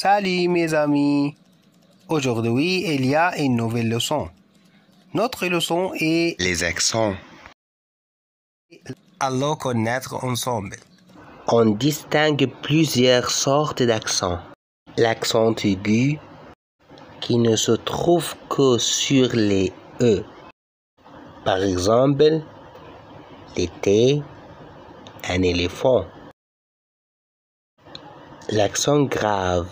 Salut mes amis. Aujourd'hui, il y a une nouvelle leçon. Notre leçon est les accents. allons connaître ensemble. On distingue plusieurs sortes d'accents. L'accent aigu, qui ne se trouve que sur les E. Par exemple, l'été, un éléphant. L'accent grave,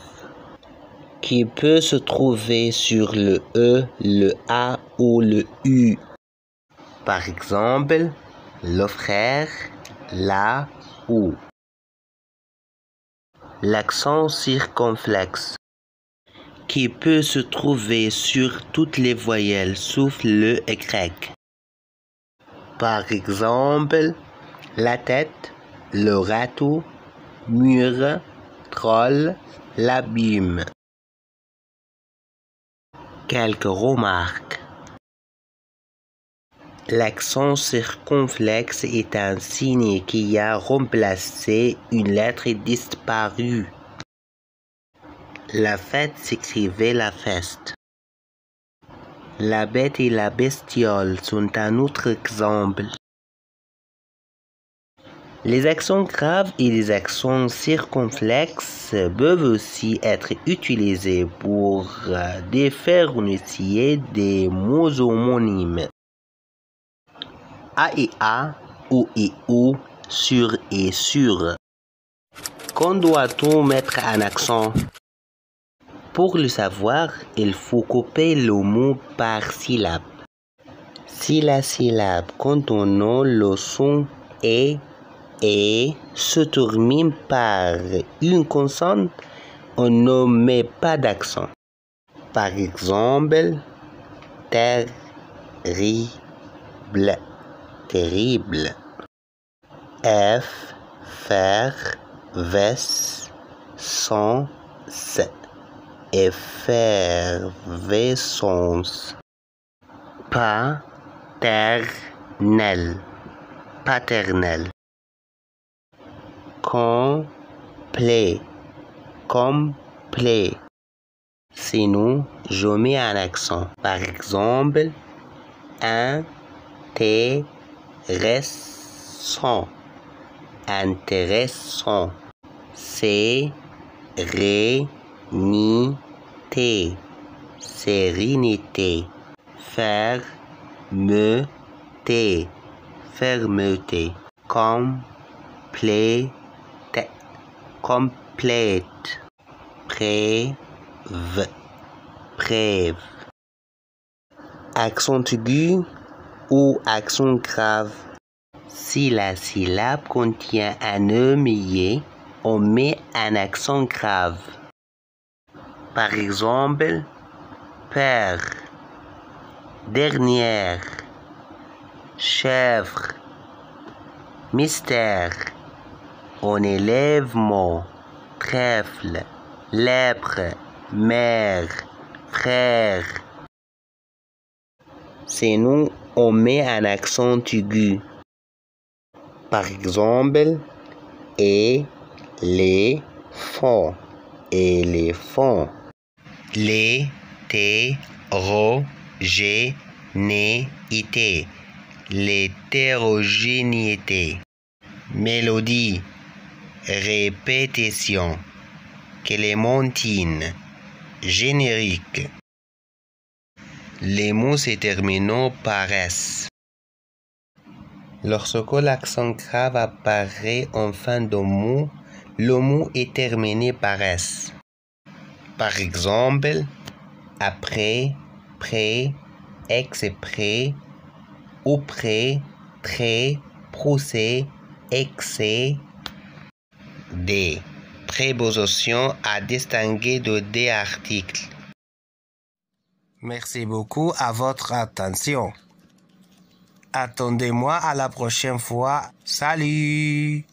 qui peut se trouver sur le E, le A ou le U. Par exemple, le frère, la ou. L'accent circonflexe, qui peut se trouver sur toutes les voyelles sauf le Y. Par exemple, la tête, le râteau, mur, troll, l'abîme. Quelques remarques. L'accent circonflexe est un signe qui a remplacé une lettre disparue. La fête s'écrivait la feste. La bête et la bestiole sont un autre exemple. Les accents graves et les accents circonflexes peuvent aussi être utilisés pour différencier des mots homonymes. A et A, O et O, sur et sur. Quand doit-on mettre un accent? Pour le savoir, il faut couper le mot par syllabe. Si la syllabe contenant le son et se termine par une consonne, on ne met pas d'accent. Par exemple, terrible, terrible. F, faire, veste, sans, effervescence. Paternel, paternel. Complet, complet. Sinon, je mets un accent. Par exemple, intéressant, intéressant. Sérénité, sérénité. Fermeté, fermeté. Complète, complète. Brève, brève. Accent aigu ou accent grave. Si la syllabe contient un E muet, on met un accent grave. Par exemple, père, dernière, chèvre, mystère, enlèvement, trèfle, lèpre, mère, frère. Sinon, on met un accent aigu. Par exemple, éléphant, éléphant. L'hétérogénéité, l'hétérogénéité. Mélodie, répétition. Clémentine, générique. Les mots se terminant par S. Lorsque l'accent grave apparaît en fin de mot, le mot est terminé par S. Par exemple, après, près, exprès, auprès, très, procès, excès. D. Préposition à distinguer de des articles. Merci beaucoup à votre attention. Attendez-moi à la prochaine fois. Salut!